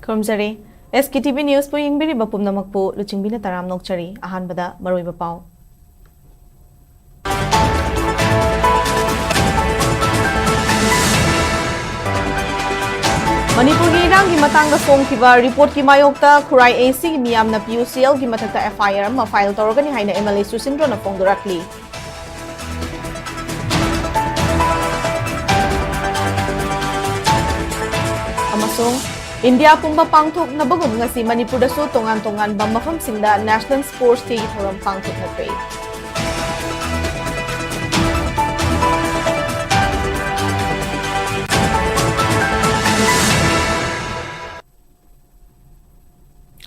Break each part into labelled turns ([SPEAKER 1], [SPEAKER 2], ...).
[SPEAKER 1] Khurumjare, SKTV News po yingbiri bapum namak po luchingbina taram nokchari ahan bada maroi bapaw. Manipur ki irang ki matang da song kiba report ki mayokta Khurai AC ki miyam na PUCL ki matakta FIR ma file torogani haina MLA Susindro na fongdorakli. Amasong India pumba pangthok na bagum ngasi Manipur da su tongan-tongan ba mafam singda National Sports Day thoram pangthok na kray.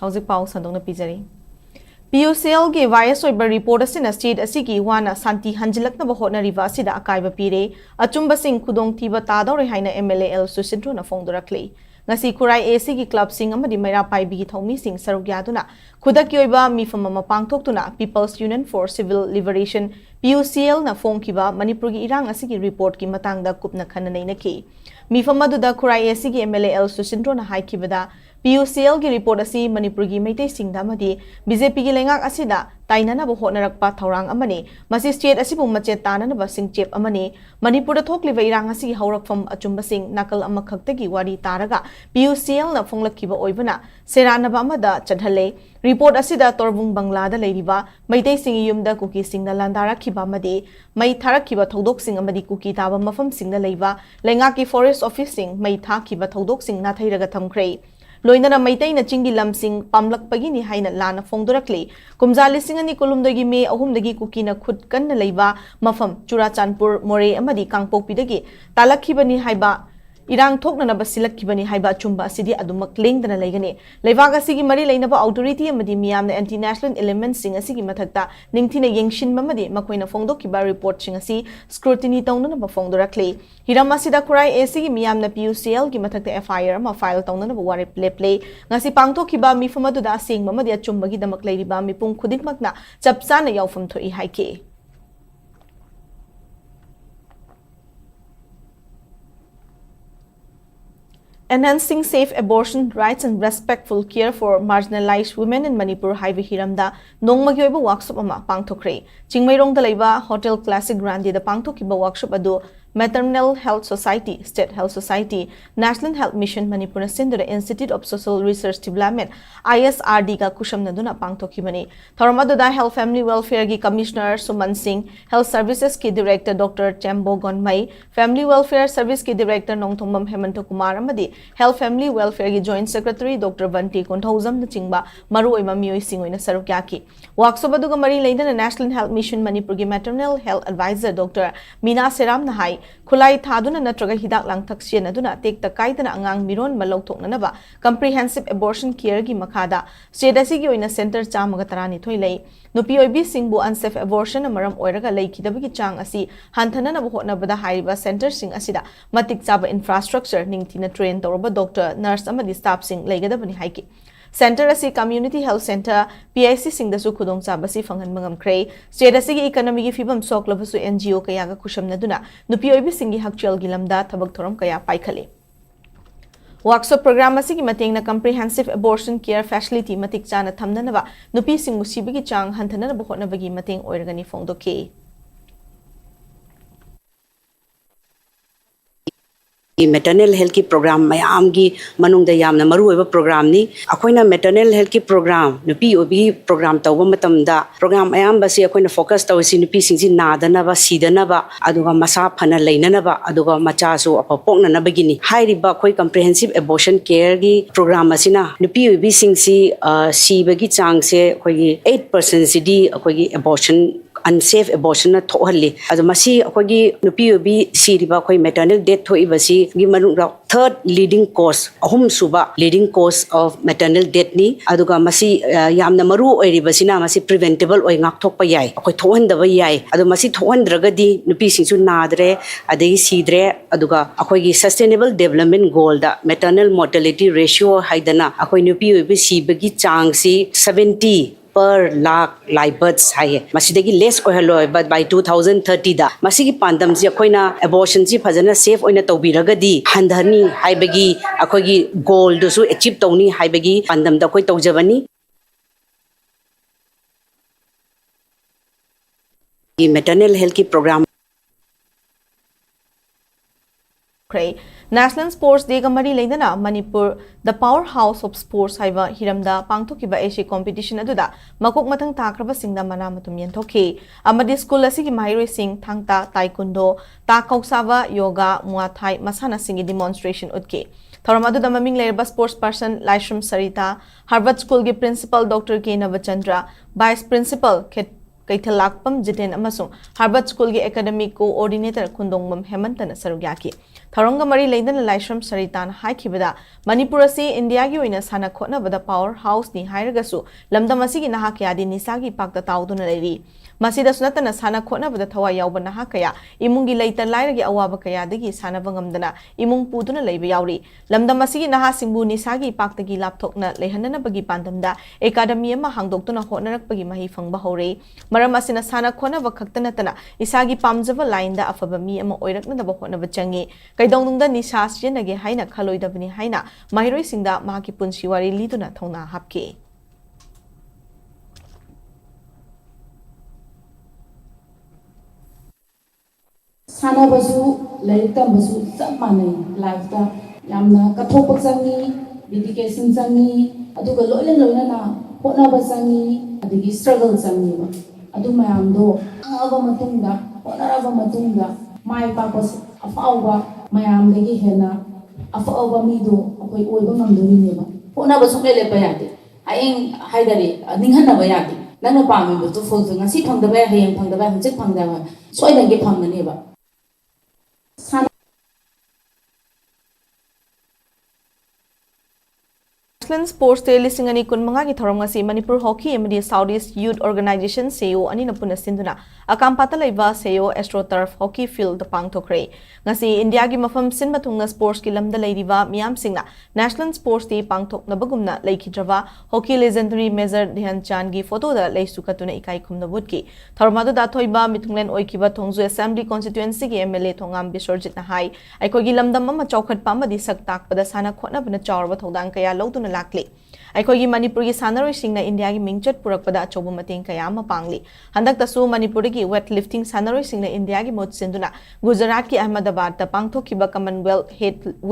[SPEAKER 1] Howzik pau sandong na pijari. PUCL ke virus oiba report asina state asigi wana santi hanjilak na bahot na riva asida akaiba pire achumba sing khudong thiba tadore haina MLA L Susindro na fongdorakli. Ngasi Khurai AC ki club sing amadi maira paibi ki thomi sing sarugyaduna khudaki oiba mifam ama pangthoktuna People's Union for Civil Liberation PUCL na fongkiba Manipur ki irang asigi report ki matangda kupna khananai na ki mifam aduda Khurai AC ki MLA L Susindro na haikibada PUCL ki report asi Manipur ki maitai singda madi BJP ki lengak asida tainana bo hotnarakpa thorang amani masi state asibu mache tanana ba singchep amani Manipur da thokliba irang asi ki haurakfam achumba sing nakal ama khakta ki wari taraga PUCL na fonglakkiba oibana seranaba amada chadhale report asida torbung bangla da leiriba maitai singi yumda kuki singna landarakhiba amadi mai tharakhiba thodok sing amadi kuki taba mafam singna leiba lengak ki forest office sing mai thakhiba thodok sing na thairaga thamkhrei Loinana maitai na chingi lamsing pamlak pagini haina lana fongdorakli kumjali singani kolumdagi me ahumdagi kukina khut kanna leiba mafam Churachandpur More amadi Kangpokpidagi talakhibani haiba irang thoknana basilakibani haiba chumba asidi adumak lengdana leigani leivag asigi mari leinaba authority amadi miyamna anti national elements sing asigi mathakta ningthina yengshin mamadi makoina fongdokiba report sing asi scrutiny tawnana ba fongdorakli hiram asida Khurai AC ki miyamna PUCL ki mathakta FIR ma file tawnana ba wari play ngasi pangthokiba mifamadu sing mamadi achumba gi damak leiriba mipung khudikmakna chapsana yaufam thoi haike Enhancing safe abortion rights and respectful care for marginalized women in Manipur Highway Hiramda nongmagi oiba workshop ama pangthokre Chingmairong da leiba Hotel Classic Grande da pangthokiba workshop adu Maternal Health Society, State Health Society, National Health Mission Manipur Sindra Institute of Social Research Development ISRD ka kusham naduna pangthokibani Tharamadu da Health Family Welfare ki Commissioner Suman Singh, Health Services ki Director Dr. Tembo Gonmai, Family Welfare Service ki Director Nongthombam Hemanto Kumar amadi Health Family Welfare ki Joint Secretary Dr. Vanti Konthauzam na chingba maru oima mioi singoina sarukyaki workshop aduga mari leina National Health Mission Manipur ki Maternal Health Advisor Dr. Mina Seram na hai Khulai thaduna natraga hidak langthak sian aduna tekta kaidana angang miron malauthoknanaba comprehensive abortion care gi makhada sedasi gi oina center chamaga tarani thoilei nupi oibi singbu unsafe abortion amaram oiraga leikidabagi chang asi hanthana na hotnabada haiba center sing asida matik chaba infrastructure ningthina train toroba doctor nurse amadi staff sing leigadabani haiki Center asi Community Health Center PIC sing da su khudong chabasi phanghan mangam khrei state asi gi economy gi fibam soklabasu NGO kaya ga kushamna duna nupi oibi singi hakchal gilamda thabak thoram kaya paikhale Workshop program asi gi mateng na comprehensive abortion care facility matik chana thamna ba nupi sing musibi gi chang hanthana na bohona bagi mateng oirgani fongdoke
[SPEAKER 2] Maternal health ki program mayam gi manung da yamna maru oiba program ni akoina maternal health ki program nupi obi program tawba matam da program mayam ba si akoina focus tawsi nupi singsi nadana ba sidana ba aduga masa phana leinana ba aduga macha so apopokna na bagini hairi ba khoi comprehensive abortion care gi program asina nupi obi singsi si bagi chang se khoi 8% sidi khoi gi abortion unsafe abortion na thohalli adu masi akogi nupi obi siriba khoi maternal death thoiba si gi manung third leading cause ahum suba leading cause of maternal death ni aduga masi yamna maru oiriba sina masi preventable oi ngak thokpa yai akhoi thohandaba yai adu masi thohandragadi nupi singsu nadre adei sidre aduga akhoi sustainable development goal da maternal mortality ratio haidana akhoi nupi obi sibagi chang si 70 per lakh live births haye masidagi less oheloi but by 2030 da masigi pandam ji akoina abortion ji phajana safe oina tawbiragadi handhani haibagi akogi goal du su achieve tawni haibagi pandam da koi tawjabani maternal health ki program
[SPEAKER 1] National Sports Day Gamari Lainana Manipur the powerhouse of sports haiva hiramda pangthokiba Asia competition aduda makok mathang takraba singda mana matum yenthoki amadi school asigi mahiroi sing thangta taekwondo ta kausava yoga muay thai masana singi demonstration utke thoramadu da maming lerba sports person Laishram Sarita Harvard School gi principal Dr. K Navachandra vice principal Kaithalakpam Jiten amasung Harvard School gi academic coordinator Kundongmam Hemantana Sarugyaki Tharanga Mari Laindan Laishram Saritan Haikibada Manipur si India gi oina sana khotna bada powerhouse ni hairagasu lamdam asigi nahakyadi nisagi pakta tauduna leri Masida sunatana sana khotna bada thawa yawba nahakaya imungi leita lairagi awaba kaya dagi sana bangamdana imung puduna leiba yawri lamdam asigi naha singbu nisagi paktagi lapthokna lehanana bagi pandamda academy ma hangdoktuna hotnarakpagi mahi fangba hore maram asina sana khotna bakhaktana tana isagi pamjaba line da afaba mi ama oirakna da hotna bachangi kaidongdungda nisas jenage haina khaloidabani haina mahiroi singda mahaki punsi wari liduna thongna hapke
[SPEAKER 3] Sana basu laita basu सब माने life ता यामना कथोप संगी dedication संगी अदुगा लोइले लोइना ना होना बसंगी अदगी struggle संगी बा अदु मयाम दो आवा मतुंगा होना मतुंगा माय पापस अफावा मयाम दगी हेना अफावा मीदो अखोई ओइबा ngамदोनी बा होना बसु ले पयाते आइंग हाइदरी निंहना बयाते नंग पामी बतु फोलतो ngasi phangdaba hayeng phangdaba hujik phangdaba soidange phangmani ba
[SPEAKER 1] National Sports Day lisingani kunmanga ki thorongasi Manipur Hockey Amadi Southeast Youth Organization SEO ani napuna sinduna akampata leiba SEO AstroTurf Hockey Field the pangthokre ngasi India gi mafam sinma thungna sports ki lamda leiriba miyam singna National Sports Day pangthokna bagumna leikidrawa hockey legendary Major Dhyanchand's gi photo da leisukatuna ikai khumna butki thormadu da thoiba mithunglen oikiba thongju assembly constituency gi MLA thongam Bisorjit na hai aikogi lamdam ma chawkhat pamadi saktak pada sana khotna bana chawrba thodang kaya lawduna lakli aikogi Manipur gi sanaroi singna India gi mingchat purakpada achoba mateng kaya ma pangli handak tasu Manipur gi weightlifting sanaroi singna India gi mot senduna Gujarat ki Ahmedabad ta pangthokiba Commonwealth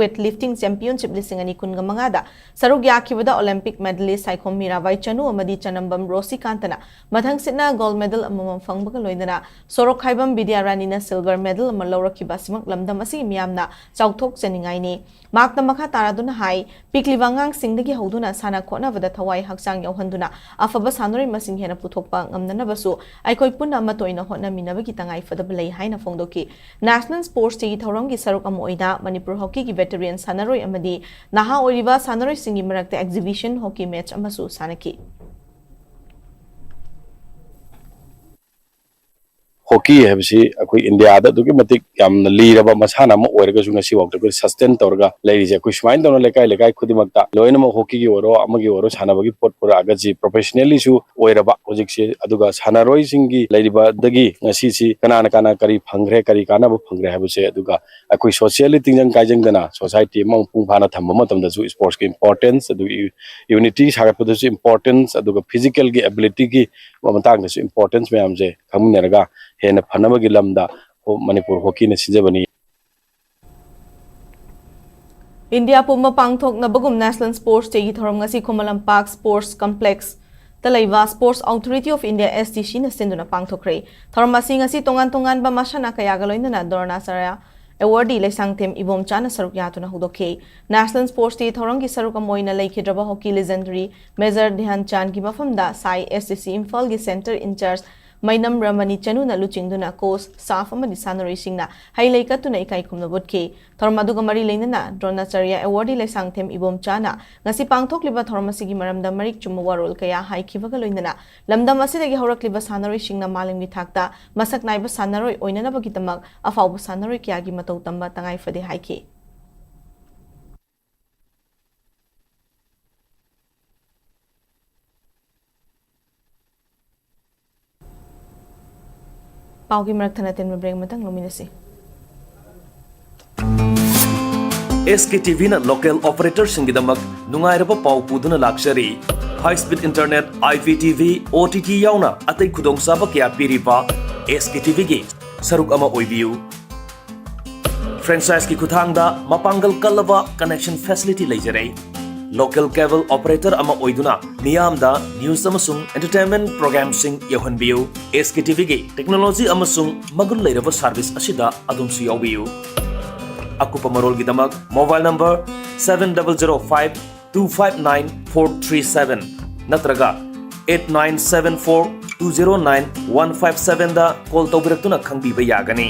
[SPEAKER 1] weightlifting championship lisingani kunga mangada saruk yakibada Olympic medalist Saikhom Mirabai Chanu amadi Chanambam Rosi Kantana mathang sitna gold medal amamam phangbaga loinana Sorok Khaibam Bidyarani na silver medal ama lawrakiba simak lamdam asi miyamna chawthok chaningai ni makna makha taraduna hai pikliwangang singdagi hoduna sana khona bada thawai haksang yauhanduna afaba sanori masing hena puthokpa ngamnana basu aikoi punna matoina hotna minabagi tangai fadaba lei haina phongdoki National Sports Day thorong gi saruk am oina Manipur hockey gi veteran sanaroi amadi naha oiriba sanaroi singi marakta exhibition hockey match amasu sanaki
[SPEAKER 4] hockey habsi akoi India da duki matik yamna liraba masana ma oirga junga si wakta ko sustain torga leije ko shmain dono lekai khudimakta loina ma hockey gi oro amagi oro sanabagi pot pura agaji professionally su oiraba hojik se aduga sanaroi singi leiriba dagi ngasi si kana kari phangre kari kana bu phangre habse aduga akoi socially tingjang kaijang dana society ma pung phana thamma matam da su sports ki importance adu unity sagapda su importance aduga physical gi ability gi matang da su importance me amje khamneraga hena phanabagi lamda Manipur hockey na sinjabani
[SPEAKER 1] India pumma pangthok na bagum National Sports Day gi thorom ngasi Khomalam Park Sports Complex Talaiva Sports Authority of India STC na sinduna pangthokre thorom asi ngasi tongan ba masana kaya galoina na Dorna Saraya awardee lesangtem ibom chana saruk yatuna hudoke National Sports Day thorom gi saruk amoina leikidraba hockey legendary Major Dhyanchand's gi mafamda sai STC Imphal gi center in charge Mainam Ramani Chanu na luchingduna coach staff amani sanaroi singna hailai katuna ikai khumna botke thormaduga mari leinana Dronacharya awardee lesangthem ibom chana ngasi pangthokliba thormasigi maramda marik chumma warol kaya haikhibaga loinana lamdam asidagi horakliba sanaroi singna malingmi thakta masak naiba sanaroi oinana bagitamak afauba sanaroi kya gi matau tamba tangai fade haiki Pauki Marathana Ten Breng Matang Luminasi.
[SPEAKER 5] SKTV na local operator singidamak nungairaba pau puduna luxury high speed internet IPTV OTT yauna atai khudong saba kya piriba SKTV gi saruk ama oibiu franchise ki khuthangda mapangal kalaba connection facility leijare local cable operator ama oiduna niyamda news amasung entertainment program sing yohanbiu SKTV gi technology amasung magul leiraba service asida adumsu yawiu Akupa Marol Gidamak, mobile number 7005-259-437, Natraga 8974-209-157 da call Tobiratuna Kangi Bayagani.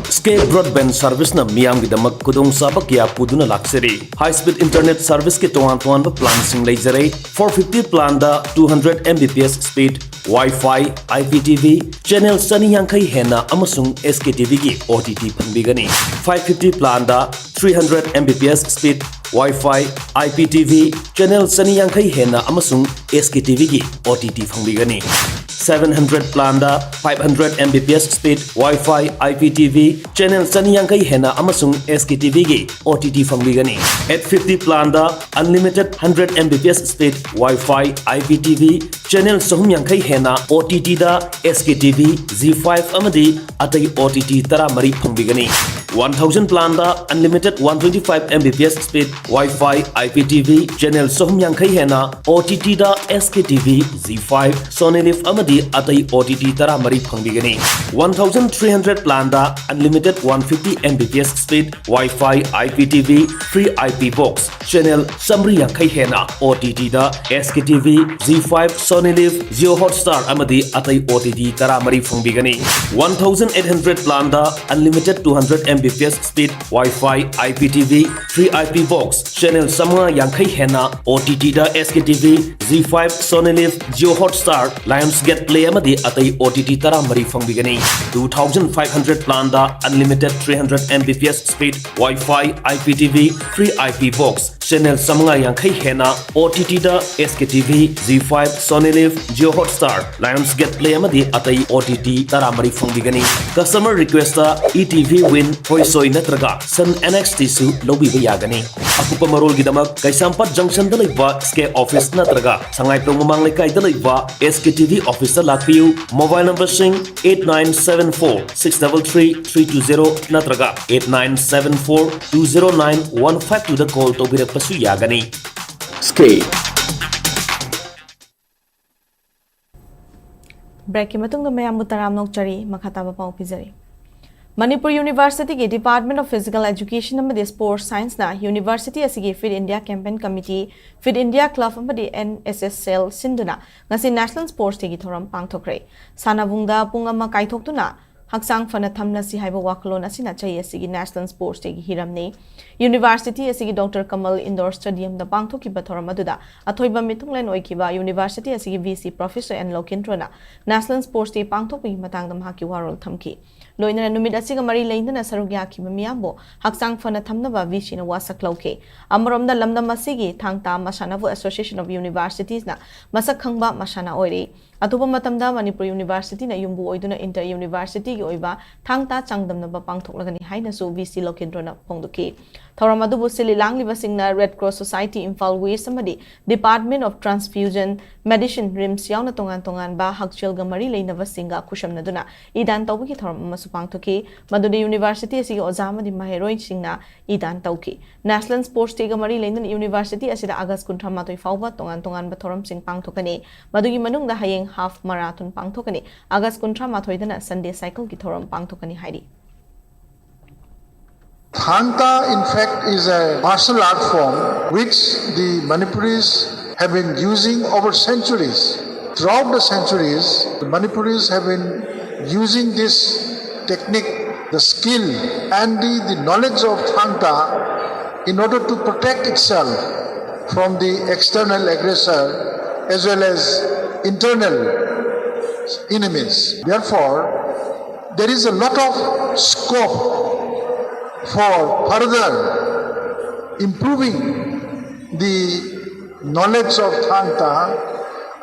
[SPEAKER 5] Skate broadband service na Miam Gidamak Kudong Sabakya Puduna Luxury. High speed internet service ke Tuan plan sing laser 450 plan da 200 Mbps speed. Wi-Fi, IPTV, channel Sunny Yankai Hena Amasung SKTV gi OTT Panbigani. 550 plan da 300 Mbps speed, Wi-Fi, IPTV, channel Sunny Yankai Hena Amasung SKTV gi OTT Panbigani. 700 plan da 500 Mbps speed, Wi-Fi, IPTV, channel Sunny Yankai Hena Amasung SKTV gi OTT Panbigani. 850 plan da unlimited 100 Mbps speed, Wi-Fi, IPTV, channel Sohum Yankai Hena OTT da SKTV Z5 amadi atai OTT tara mari Pangbigani. 1000 plan da unlimited 125 Mbps speed, Wi-Fi, IPTV, channel Sohum Yankai Hena OTT da SKTV Z5 Sonelif amadi atai OTT tara mari Pangbigani. 1300 plan da unlimited 150 Mbps speed, Wi-Fi, IPTV, free IP box, channel Samri Yankai Hena OTT da SKTV Z5 Sonelif Zio Hotstar amadi atai OTT tara mari Pangbigani. 1800 plan da unlimited 200 Mbps speed, Wi-Fi, IPTV, free IP box, channel Samra Yankai Hena OTT da SKTV Z5 Sonelif Zio Hotstar Lionsgate Play amadi atai OTT tara mari Pangbigani. 2500 plan da unlimited 300 Mbps speed, Wi-Fi, IPTV, free IP box, channel Samra Yankai Hena OTT da SKTV Z5 Sonelif Zio Hotstar Lionsgate Play amadi atai OTT tara mari Pangbigani. Customer request ETV Win Hoisoi Natraga Sun NXT su Lobby Bayagani. Akupa Marol Gidamak Kaisampat Junction da laiba Skate Office Natraga Sangai Promamang Lekai da laiba SKTV Office da Lakpiu. Mobile number sing 8974-633-320 Natraga 8974-209-152 da call Tobirak Pasu Yagani. Skate
[SPEAKER 1] Break ki matung mayam mutaram nokchari makhataba pau pizari. Manipur University ki Department of Physical Education amadi Sports Science na University asigi Fit India Campaign Committee, Fit India Club amadi NSS Cell sinduna ngasi National Sports Day ki thoram pangthokre. Sanabungda pungama kaithoktuna Haksang fana thamna si haiba wakalon asina chai asigi National Sports Day ki hiramne. University asigi Dr. Kamal Indoor Stadium da pangthoki bathoram aduda athoiba mitunglen oikiba University asigi VC Professor N Lokentrona National Sports Day pangthokpi matangda mahaki warol thamki. Loina numid asiga mari leindana sarugya ki mamiambo haksang fana thamnaba VC na wasak lauke. Amromda lamda masigi thangta Masanavu Association of Universities na masak khangba masana oire. Atuba matamda Manipur University na yumbu oiduna Inter University ki oiba thangta changdamnaba pangthoklagani haina su VC Lokendrona pongduki. Thoramadubu sililang libasingna Red Cross Society Imphal West amadi Department of Transfusion Medicine Rims yauna tongan ba hakchel gamari leinava singa kushamnaduna idan tawki thoram amasu pangthoki madudi University asigi ozamadi maheroi singna idan tawki National Sports Day gamari leindana University asida August 13 fawba tongan ba thoram sing pangthokani madugi manungda hayeng half marathon pangthokani August 13 dana Sunday cycle ki thoram pangthokani hairi.
[SPEAKER 6] Thangta, in fact, is a martial art form which the Manipuris have been using over centuries. Throughout the centuries, the Manipuris have been using this technique, the skill and the knowledge of Thangta in order to protect itself from the external aggressor as well as internal enemies. Therefore, there is a lot of scope for further improving the knowledge of Thangta,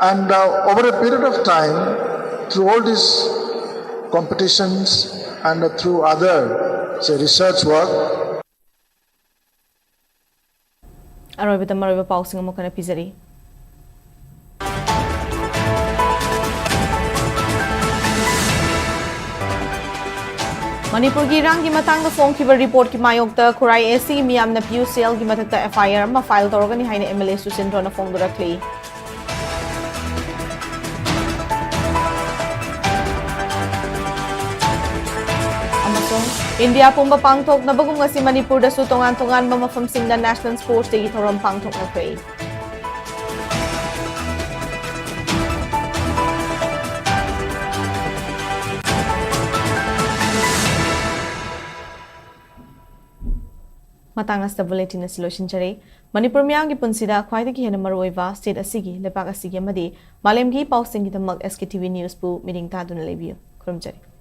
[SPEAKER 6] and over a period of time through all these competitions and through other, say, research work.
[SPEAKER 1] Aroibita mariba pausing mo kana pizari. Manipur ki rang ki matang na phone ki report ki mayok ta Kurai AC miyam na PUCL ki matak ta FIR ma file toroga ni haina MLA Susindro na phone directly. Amasong India pumba pangtok na bagong nga si Manipur da su tongan-tongan mamafamsing na National Sports Day itoram pangtok na kray. Matangas da bulletin na solution chare Manipur miyang gi punsida khwaidagi hena maroiwa state asigi lepak asigi amadi malemgi pausing gi damag SKTV news pu meeting ta duna lebiyo krum chare